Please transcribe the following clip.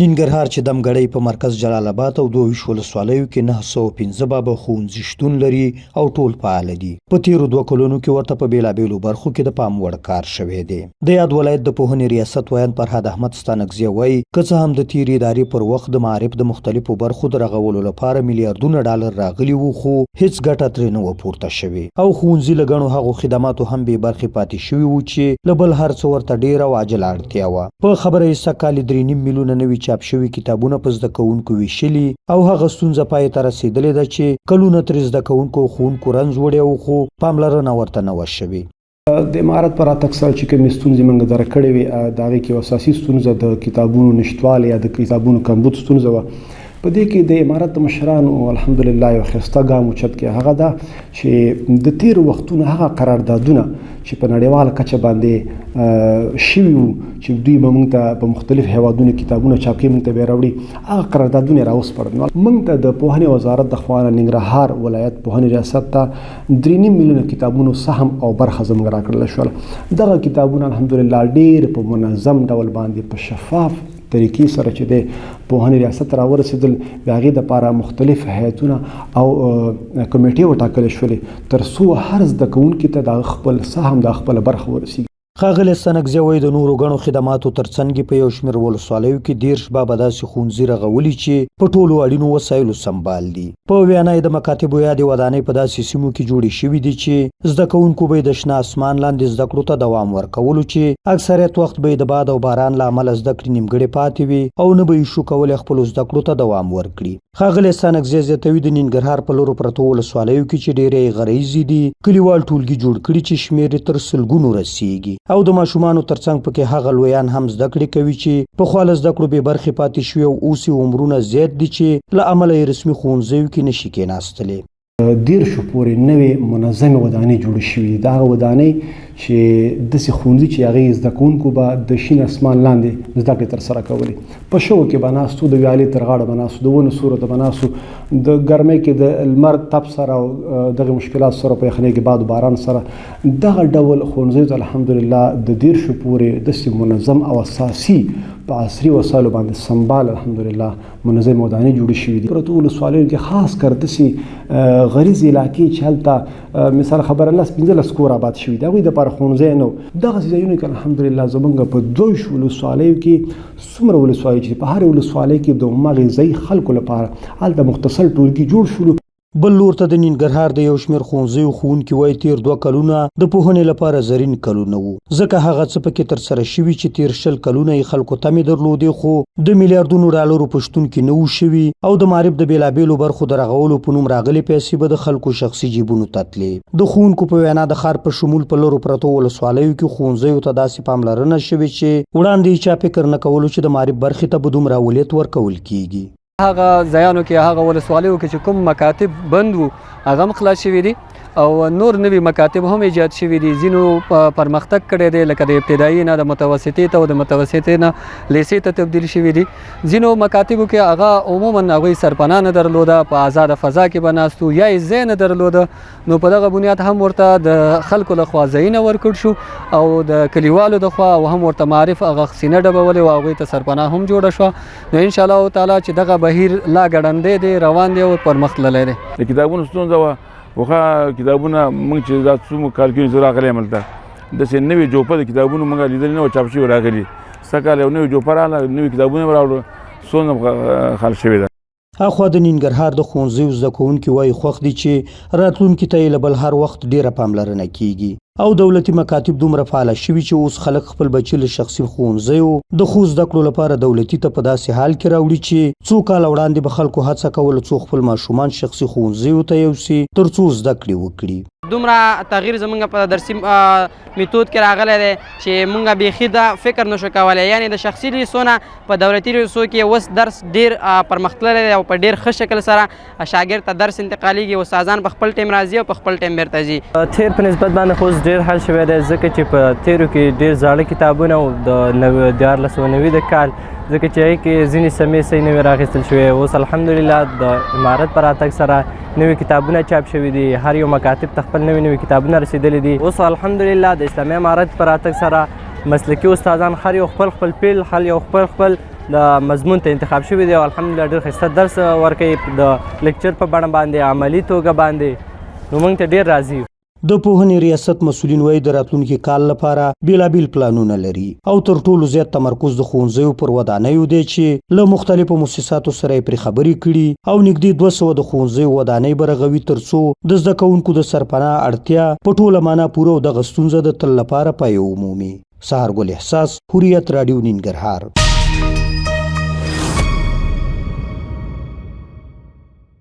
ننګرهار چې دمګړۍ په مرکز جلال آباد او 22 ولسوالیو کې 915 بابه ښوونځي شتون لري او ټول فعال دي. په تیرو 2 کلونو کې ورته په بیلابیلو برخو کې د پام وړ کار شوی دی. د یاد ولایت د پوهنې ریاست ویان فرهاد احمد ستانکزی وایي که څه هم د تیرې ادارې پر وخت د معارف د مختلفو برخو د رغولو لپاره میلیارډونه ډالر راغلي وو، خو هیڅ ګټه ترې نه وه پورته شوې او ښوونځي له ګڼو هغو خدماتو هم بې برخې پاتې شوي وو چې له بل هر څه ورته ډېره او عاجله اړتیا وه. په خبره یې سږ کال 3.5 میلیونه نوي چاپ شوي کتابونه په زده کوونکو ویشلي او هغه ستونزه پای ته رسېدلې ده چې کلونه ترې زده کوونکو او ښوونکو رنځ وړی و، خو پاملرنه ورته نه وه شوې. د امارت پر راتګ سره چې کومې ستونزې موږ درک کړې وې، د هغې کې اساسي ستونزه د کتابونو نشتوالی یا د کتابونو کمبود ستونزه وه. په دې کې د امارت د مشرانو الحمدلله یو ښایسته ګام اوچت کړی، هغه دا چې د تیرو وختونو هغه قراردادونه چې په نړیواله کچه باندې شوي وو چې دوی به موږ ته په مختلف هیوادونو کتابونه چاپ کړي، موږ ته به یې راوړي، هغه قراردادونه یې راوسپړل. موږ ته د پوهنې وزارت د خوا نه ننګرهار ولایت پوهنې ریاست ته 3.5 میلیونه کتابونو سهم او برخه زموږ راکړله شوله. دغه کتابونه الحمدلله ډېر په منظم ډول باندې په شفاف طریقې سره چې د پوهنې ریاست راورسېدل، د هغې دپاره مختلف هیئتونه او کمیټې وټاکلې شولې تر څو هر زده کوونکي ته د خپل سهم د خپله برخه ورسېږي. ښاغلی ستانکزی وایي د نورو ګڼو خدماتو ترڅنګ په یو شمېر ولسوالیو کې 13 بابه داسې ښوونځي رغولي چې په ټولو اړینو وسایلو سمبال دي. په وینا یې د مکاتبو یادې ودانۍ په داسې سیمو کې جوړې شوي دي چې زده کوونکو به یې د شنه اسمان لاندې زده کړو ته دوام ورکولو، چې اکثریت وخت به یې د باد او باران له امله زده کړې نیمګړې پاتې وي او نه به یې شو کولی خپلو زده کړو ته دوام ورکړي. ښاغلی ستانکزی زیاتوي د ننګرهار په لورو پرتو ولسوالیو کې چې ډېرې یې غرایزې دي کلیوال ټولګي جوړ کړي چې شمېر یې تر سلګونو رسیږي او د ماشومانو ترڅنګ پکې هغه لویان هم زده کړې کوي چې پخوا له زده کړو بې برخې پاتې شوي او اوس یې عمرونه زیات دي چې له امله یې رسمي ښوونځیو کې نشي کېناستلی. 13 پورې نوې منظمې ودانۍ جوړې شوي دي. د هغه ودانۍ چې داسې ښوونځي چې هغې زده کوونکو به د شین اسمان لاندې زده کړې ترسره کولې، په شګو کې به ناستو، د ویالې تر غاړه به ناستو، د ونو سورو ته به ناستو، د ګرمۍ کې د لمر تپ سره او دغه مشکلات سره په یخنۍ کې باد و باران سره دغه ډول ښوونځیو ته الحمدلله د 13 پورې داسې منظم او اساسي په عصري وسایلو باندې سمبال الحمدلله منظم ودانۍ جوړې شوي دي. پرتو ولسوالیو کې خاص کر داسې غریزې علاقې چې هلته مثال خبره 15 کور آباد شوي دي، هغوی دپاره ښوونځی نه و. دغسې ځایونو کې الحمدلله زموږ په 22 ولسوالیو کې څومره ولسوالۍ چې په هرې ولسوالۍ کې د هماغې ځایي خلکو لپاره هلته مختصر ټولګي جوړ شولو. بل لور ته د ننګرهار د یو شمېر ښوونځیو ښوونکي وایي تیر 2 کلونه د پوهنې لپاره زرین کلونه وو، ځکه هغه څه پکې ترسره شوي چې تیر 20 کلونه یې خلکو تمې درلودې، خو د میلیارډونو ډالرو په شتون کې نه وو شوي او د معارف د بېلابېلو برخو د رغولو په نوم راغلې پیسې به د خلکو شخصي جیبونو ته تلې. د ښوونکو په وینا د ښار په شمول په لرو پرتو ولسوالیو کې ښوونځیو ته داسې پاملرنه شوې چې وړاندې یې چا فکر نه کولو چې د معارف برخې ته به دومره اولویت ورکول کیږي. هغه ځایانو کې هغه ولسوالیو کې چې کوم مکاتب بند وو هغه هم خلاص شوي دي او نور نوي مکاتب هم ایجاد شوي دي. ځینو پرمختګ کړی دی، لکه د ابتدایي نه د متوسطې ته او د متوسطې نه لیسې ته تبدیل شوي دي. ځینو مکاتبو کې هغه عموما هغوی سرپناه نه درلوده، په آزاده فضا کې به ناست وو، یا یې ځای نه درلوده، نو په دغه بنیاد هم ورته د خلکو لخوا ځایونه ورکړ شو او د کلیوالو لخوا او هم ورته معارف هغه سینه ډبولې او هغوی ته سرپناه هم جوړه شوه. نو انشاءالله تعالی چې دغه بهیر لا ګړندی دی، روان دی او پرمخ تللی دی. د کتابونو ستونزه وه، وخا کتابونه موږ چې دا څومره کال کې زه راغلی یم هلته داسې نوې جوپه د کتابونو موږ لیدلې نه وه چاپ شوي راغلي. سږ کال یو نوې جوپه راغله، نوې کتابونه یې راوړل، څومره خال شوې ده. اخوا د ننګرهار د ښوونځیو زده کوونکي وایي خوښ دي چې راتلونکي ته یې له بل هر وخت ډېره پاملرنه کیږي او دولتي مکاتب دومره فعاله شوي چې اوس خلک خپل بچي له شخصي ښوونځیو د ښو زده کړو لپاره دولتي ته په داسې حال کې راوړي چې څو کاله وړاندې به خلکو هڅه کوله څو خپل ماشومان شخصي ښوونځیو ته یوسي تر څو زده کړې وکړي. دومره تغییر زمونږ په درسي میتود کې راغلی دی چې مونږ بیخي دا فکر نشو کولی، یعنی د شخصي لیسو نه په دولتي لیسو کې اوس درس ډېر پرمختللی دی او په ډېر ښه شکل سره شاګرد ته درس انتقالیږي، استادان په خپل ټایم راځي او په خپل ټایم بیرته ځي. تیر په نسبت باندې خو اوس ډېر حل شوی دی، ځکه چې په تیرو کې ډېر زاړه کتابونه او د 1490 کال ځکه چې هغې کې ځینې سمې صحیح نوې راخیستل شوې. اوس الحمدلله د امارت په راتګ سره نوي کتابونه چاپ شوي دي، هر یو مکاتب ته خپل نوي کتابونه رسېدلي دي. اوس الحمدلله د اسلامي امارت په راتګ سره مسلکي استادان هر یو خپل پیل، هر یو خپل د مضمون ته انتخاب شوي دی او الحمدلله ډېر ښایسته درس ورکوي د لیکچر په بڼه باندې عملي توګه باندې نو موږ ته ډېر راضي یو. د پوهنې ریاست مسؤلین وایي د راتلونکي کال لپاره بیلابیل پلانونه لري او تر ټولو زیات تمرکز د ښوونځیو پر ودانیو دی چې له مختلفو مؤسساتو سره یې پرې خبرې کړي او نږدې 200 د ښوونځیو ودانۍ به رغوي تر څو د زده کوونکو د سرپناه اړتیا په ټوله معنا پوره او دغه ستونزه د تل لپاره پای ومومي. سهار ګل احساس، حریت راډیو، ننګرهار.